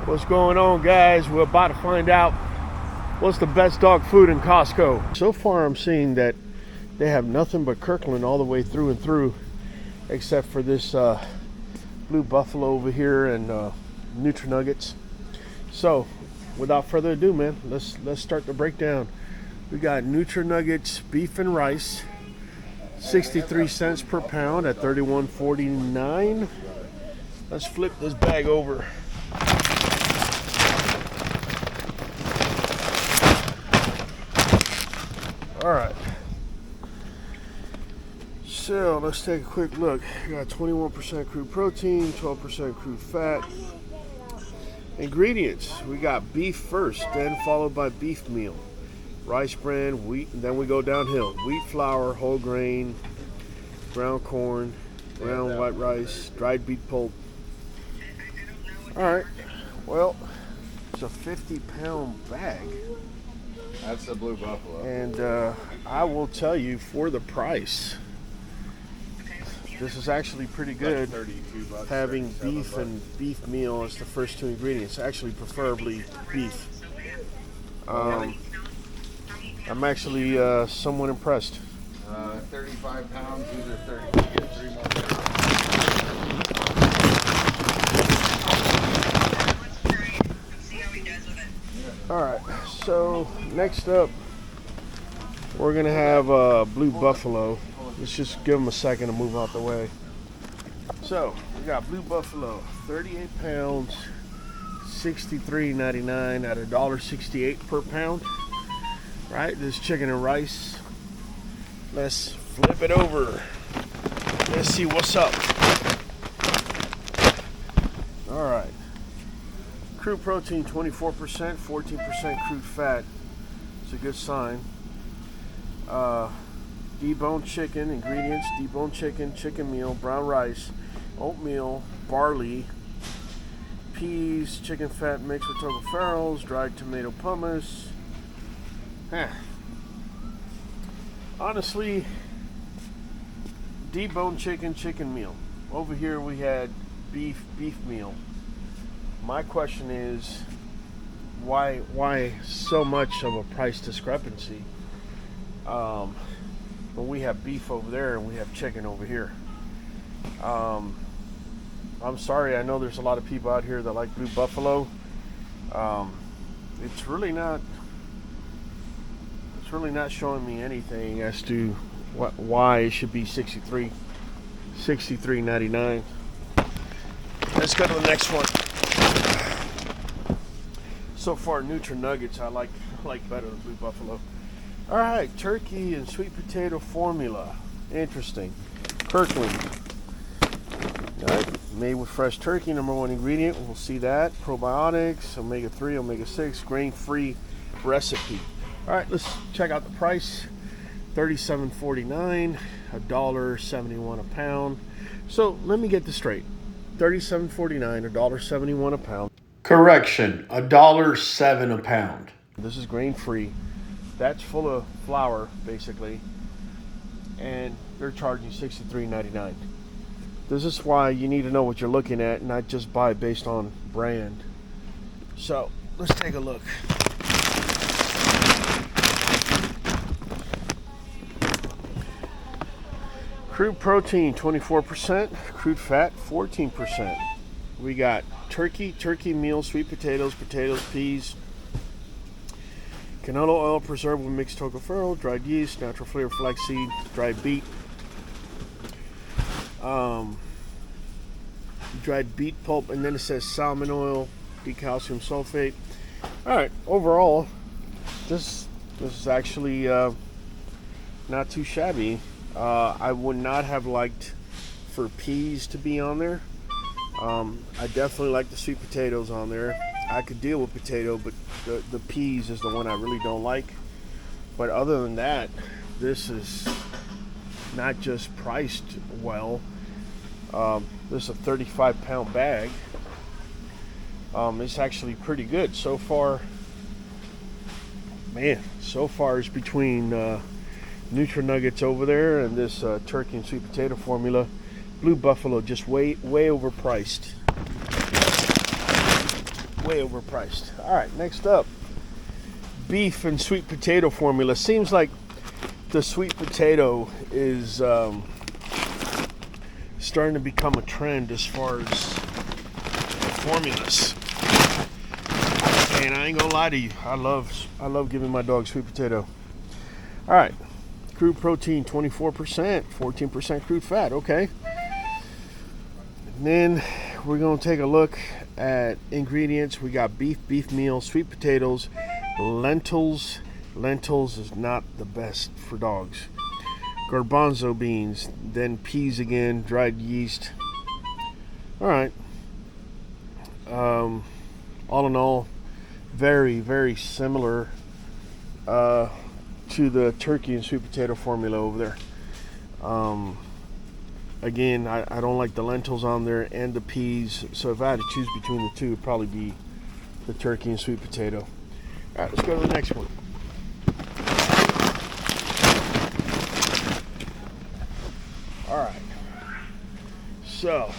What's going on, guys? We're about to find out what's the best dog food in Costco. So far I'm seeing that they have nothing but Kirkland all the way through and through, except for this blue buffalo over here and Nutra-Nuggets. So without further ado, man, let's start the breakdown. We got Nutra-Nuggets beef and rice, 63 cents per pound at $31.49. Let's flip this bag over. All right, so let's take a quick look. We got 21% crude protein, 12% crude fat. Ingredients: we got beef first, then followed by beef meal, rice bran, wheat, and then we go downhill. Wheat flour, whole grain, ground corn, ground white rice, dried beet pulp. All right, well, it's a 50-pound bag. That's the blue buffalo. And I will tell you, for the price, this is actually pretty good. Like $32, having beef and beef meal as the first two ingredients. Actually, preferably beef. I'm actually somewhat impressed. 35 pounds, these are 30. You get 3 more pounds. All right, so next up, we're gonna have blue buffalo. Let's just give them a second to move out the way. So we got blue buffalo, 38 pounds, $63.99 at $1.68 per pound. Right, this chicken and rice. Let's flip it over. Let's see what's up. All right. Crude protein 24%, 14% crude fat. It's a good sign. Deboned chicken ingredients: deboned chicken, chicken meal, brown rice, oatmeal, barley, peas, chicken fat mixed with tocopherols, dried tomato pumice. Honestly, deboned chicken, chicken meal. Over here we had beef meal. My question is, why so much of a price discrepancy when we have beef over there and we have chicken over here? I'm sorry, I know there's a lot of people out here that like blue buffalo. It's really not showing me anything as to why it should be $63.99. Let's go to the next one. So far, Nutra-Nuggets I like better than blue buffalo. All right, turkey and sweet potato formula. Interesting. Kirkland. All right, made with fresh turkey, #1 ingredient. We'll see that. Probiotics, omega-3, omega-6, grain-free recipe. All right, let's check out the price. $37.49, $1.71 a pound. So let me get this straight. $37.49, $1.71 a pound. Correction, $1.07 a pound. This is grain-free. That's full of flour, basically, and they're charging $63.99. This is why you need to know what you're looking at, and not just buy based on brand. So let's take a look. Crude protein 24%, crude fat 14%. We got turkey meal, sweet potatoes, peas, canola oil preserved with mixed tocopherol, dried yeast, natural flavor flaxseed, dried beet, dried beet pulp, and then it says salmon oil, decalcium sulfate. All right, overall, this is actually not too shabby. I would not have liked for peas to be on there. I definitely like the sweet potatoes on there. I could deal with potato, but the peas is the one I really don't like. But other than that, this is not just priced well. This is a 35-pound bag. It's actually pretty good so far. Man, so far it's between Nutra-Nuggets over there and this turkey and sweet potato formula. Blue buffalo just way overpriced. way overpriced. All right, next up, beef and sweet potato formula. Seems like the sweet potato is starting to become a trend as far as formulas. And I ain't gonna lie to you, I love giving my dog sweet potato. All right, crude protein 24%, 14% crude fat. Okay. And then we're gonna take a look at ingredients. We got beef meal, sweet potatoes, lentils. Lentils is not the best for dogs. Garbanzo beans, then peas again, dried yeast. All right. All in all, very, very similar to the turkey and sweet potato formula over there. Again, I don't like the lentils on there and the peas, so if I had to choose between the two, it'd probably be the turkey and sweet potato. All right, let's go to the next one. All right, so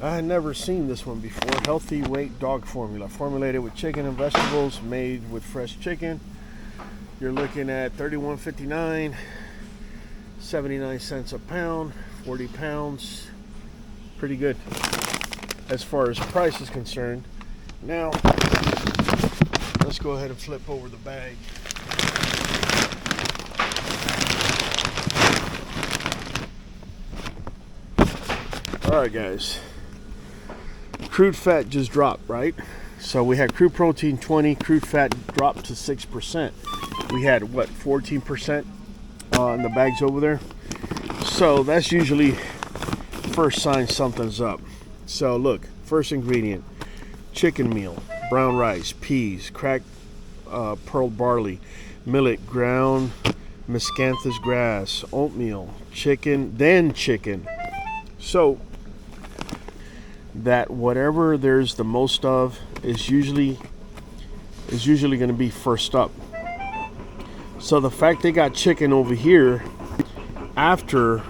I had never seen this one before. Healthy weight dog formula, formulated with chicken and vegetables, made with fresh chicken. You're looking at $31.59, 79 cents a pound, 40 pounds. Pretty good as far as price is concerned. Now, let's go ahead and flip over the bag. All right, guys. Crude fat just dropped, right? So we had crude protein 20, crude fat dropped to 6%. We had what, 14% in the bags over there. So that's usually first sign something's up. So look, first ingredient, chicken meal, brown rice, peas, cracked pearl barley, millet, ground miscanthus grass, oatmeal, chicken, then chicken. So that whatever there's the most of is usually going to be first up. So the fact they got chicken over here after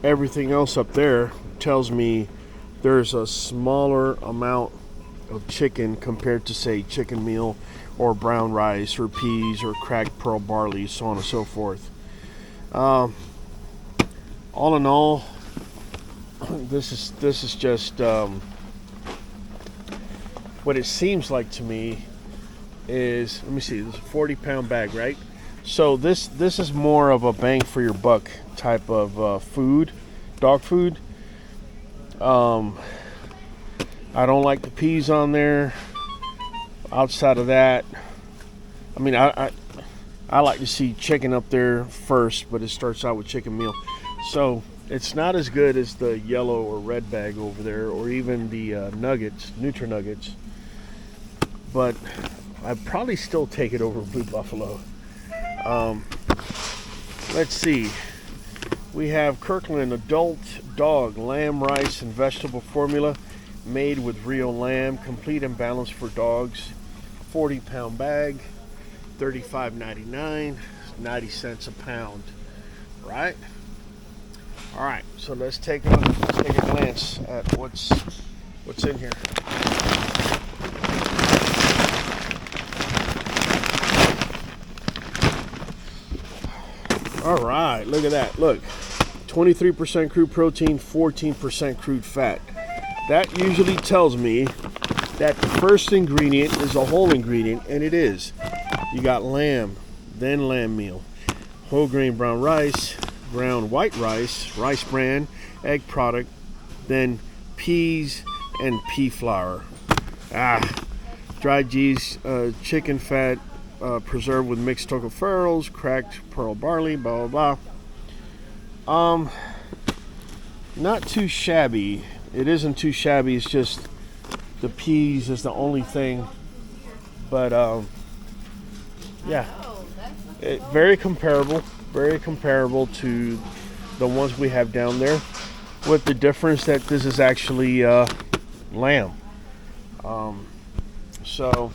everything else up there tells me there's a smaller amount of chicken compared to, say, chicken meal or brown rice or peas or cracked pearl barley, so on and so forth. All in all, this is just what it seems like to me is, let me see, this is a 40-pound bag, right? So this is more of a bang for your buck type of food, dog food. I don't like the peas on there. Outside of that, I mean, I like to see chicken up there first, but it starts out with chicken meal. So it's not as good as the yellow or red bag over there, or even the nuggets, Nutra-Nuggets. But I'd probably still take it over Blue Buffalo. Let's see. We have Kirkland adult dog lamb, rice, and vegetable formula made with real lamb, complete and balanced for dogs. 40-pound bag, $35.99, 90 cents a pound. Right? All right, so let's take a glance at what's in here. All right, look at that. Look, 23% crude protein, 14% crude fat. That usually tells me that the first ingredient is a whole ingredient, and it is. You got lamb, then lamb meal, whole grain brown rice, ground white rice, rice bran, egg product, then peas and pea flour. Dried yeast, chicken fat, preserved with mixed tocopherols, cracked pearl barley, blah blah blah. Not too shabby. It isn't too shabby. It's just the peas is the only thing. But yeah, very comparable to the ones we have down there, with the difference that this is actually lamb. So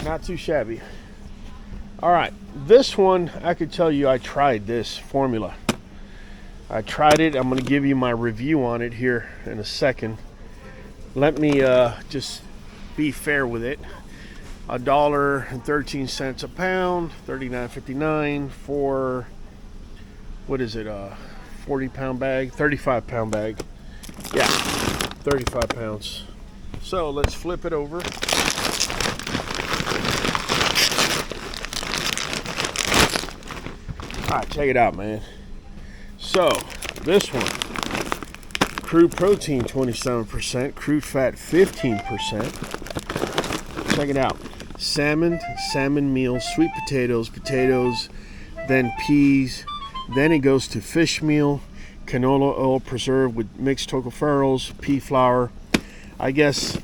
not too shabby. All right, this one I could tell you I tried this formula. I tried it. I'm going to give you my review on it here in a second. Let me just be fair with it. $1.13 a pound, $39.59 for, what is it, 40-pound bag, 35-pound bag. Yeah, 35 pounds. So let's flip it over. All right, check it out, man. So this one, crude protein 27%, crude fat 15%. Check it out. Salmon meal, sweet potatoes, then peas, then it goes to fish meal, canola oil preserved with mixed tocopherols, pea flour. I guess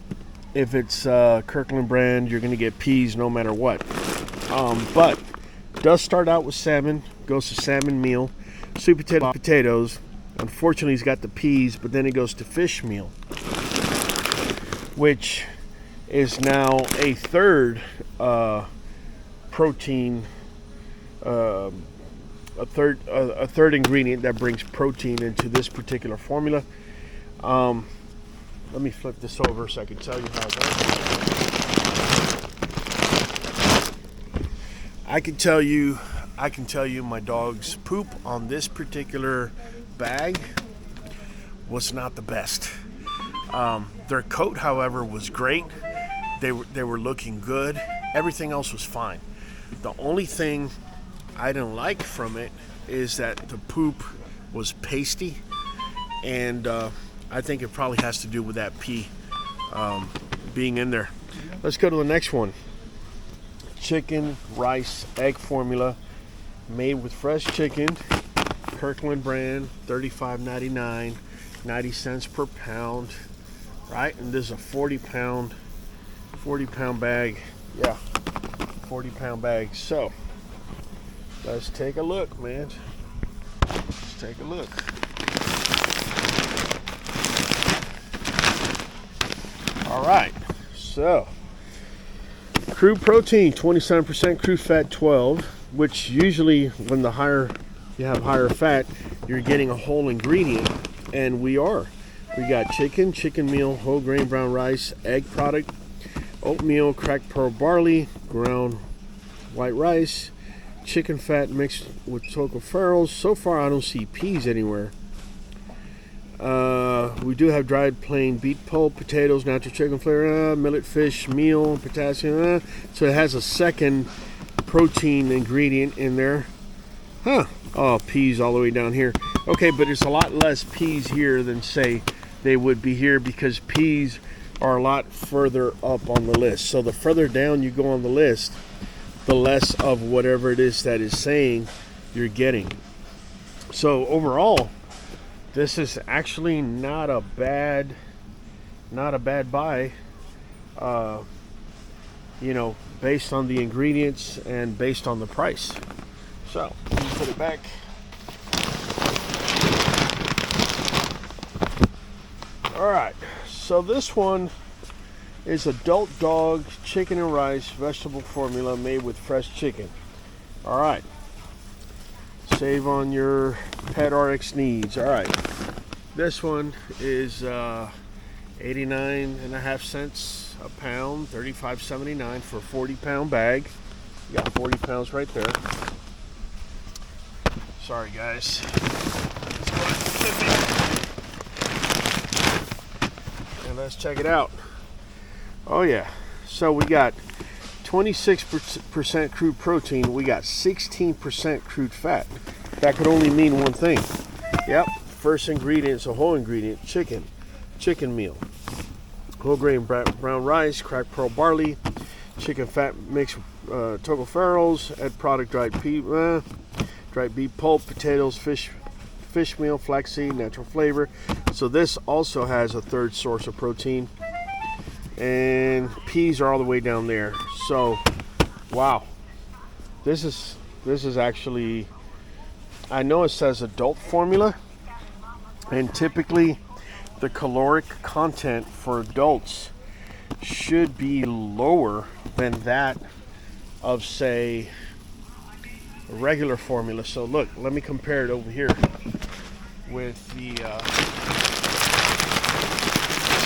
if it's Kirkland brand, you're gonna get peas no matter what. But does start out with salmon, goes to salmon meal, sweet potatoes. Unfortunately, he's got the peas, but then it goes to fish meal, which is now a third protein, a third ingredient that brings protein into this particular formula. Let me flip this over so I can tell you how it goes. I can tell you my dog's poop on this particular bag was not the best. Their coat, however, was great. They were looking good. Everything else was fine. The only thing I didn't like from it is that the poop was pasty, and I think it probably has to do with that pea being in there. Let's go to the next one. Chicken, rice, egg formula made with fresh chicken, Kirkland brand, $35.99, 90 cents per pound, right? And this is a 40-pound bag. Yeah, 40-pound bag. So let's take a look, man. Let's take a look. All right, so crude protein 27%, crude fat 12%, which usually when you have higher fat, you're getting a whole ingredient, and we are. We got chicken meal, whole grain brown rice, egg product, oatmeal, cracked pearl barley, ground white rice, chicken fat mixed with tocopherols. So far, I don't see peas anywhere. We do have dried plain beet pulp, potatoes, natural chicken flavor, millet fish meal, potassium. So it has a second protein ingredient in there. Huh. Oh, peas all the way down here. Okay, but it's a lot less peas here than, say, they would be here, because peas are a lot further up on the list. So the further down you go on the list, the less of whatever it is that is saying you're getting. So overall, this is actually not a bad buy, based on the ingredients and based on the price. So let me put it back. All right, so this one is adult dog chicken and rice vegetable formula made with fresh chicken. All right, save on your pet RX needs. All right, this one is 89.5 cents a pound, $35.79 for a 40-pound bag. You got 40 pounds right there. Sorry, guys. And let's check it out. Oh yeah, so we got 26% crude protein. We got 16% crude fat. That could only mean one thing. Yep, first ingredient is a whole ingredient, chicken meal, whole grain brown rice, cracked pearl barley, chicken fat mixed tocopherols, egg product, dried beet pulp, potatoes, fish meal, flaxseed, natural flavor. So this also has a third source of protein, and peas are all the way down there. So wow, this is actually, I know it says adult formula, and typically the caloric content for adults should be lower than that of, say, regular formula. So look, let me compare it over here. with the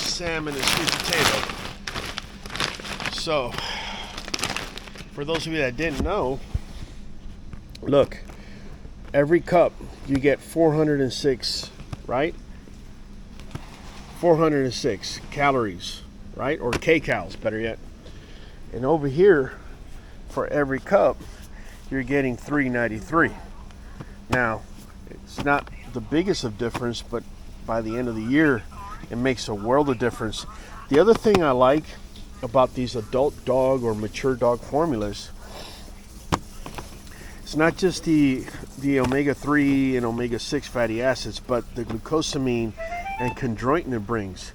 salmon and sweet potato. So, for those of you that didn't know, look, every cup you get 406, right? 406 calories, right? Or kcals, better yet. And over here, for every cup, you're getting 393. Now, it's not the biggest of difference, but by the end of the year, it makes a world of difference. The other thing I like about these adult dog or mature dog formulas, it's not just the omega-3 and omega-6 fatty acids, but the glucosamine and chondroitin it brings.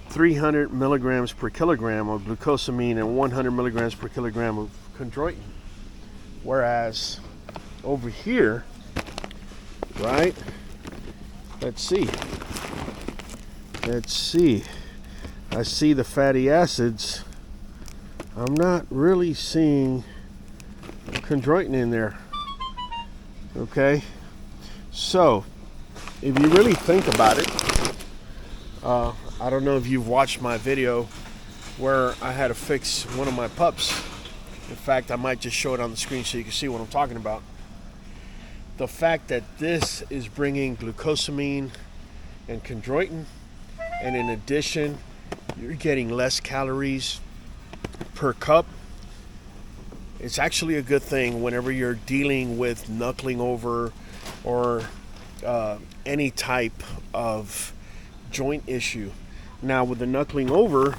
300 milligrams per kilogram of glucosamine and 100 milligrams per kilogram of chondroitin. Whereas over here, right? Let's see. I see the fatty acids. I'm not really seeing chondroitin in there. Okay? So, if you really think about it, I don't know if you've watched my video where I had to fix one of my pups. In fact, I might just show it on the screen so you can see what I'm talking about. The fact that this is bringing glucosamine and chondroitin, and in addition, you're getting less calories per cup. It's actually a good thing whenever you're dealing with knuckling over or any type of joint issue. Now, with the knuckling over,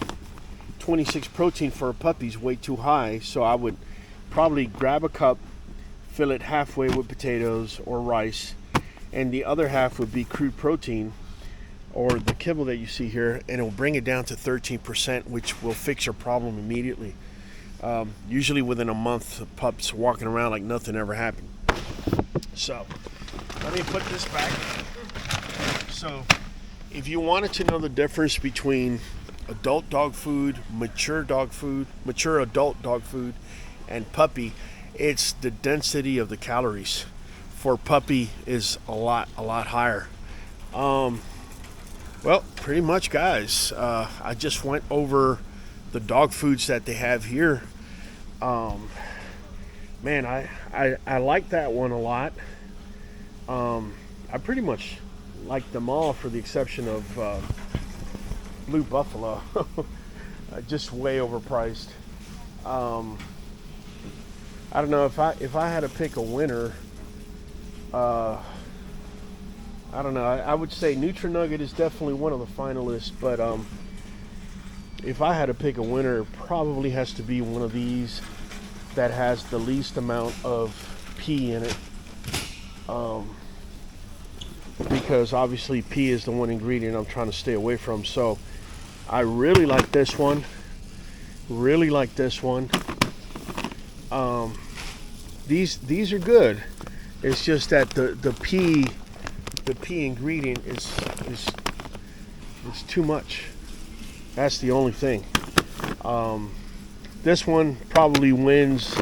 26 protein for a puppy is way too high, so I would probably grab a cup, fill it halfway with potatoes or rice, and the other half would be crude protein or the kibble that you see here, and it'll bring it down to 13%, which will fix your problem immediately. Usually within a month, the pup's walking around like nothing ever happened. So, let me put this back. So, if you wanted to know the difference between adult dog food, mature adult dog food, and puppy, it's the density of the calories. For puppy is a lot higher. Well, pretty much, guys. I just went over the dog foods that they have here. Man, I like that one a lot. I pretty much like them all, for the exception of Blue Buffalo. Just way overpriced. I don't know if I had to pick a winner. I don't know. I would say Nutra-Nugget is definitely one of the finalists, but if I had to pick a winner, it probably has to be one of these that has the least amount of P in it. Because obviously P is the one ingredient I'm trying to stay away from. So I really like this one. Really like this one. These are good. It's just that the P ingredient is too much. That's the only thing. This one probably wins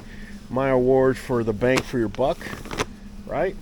my award for the bang for your buck, right?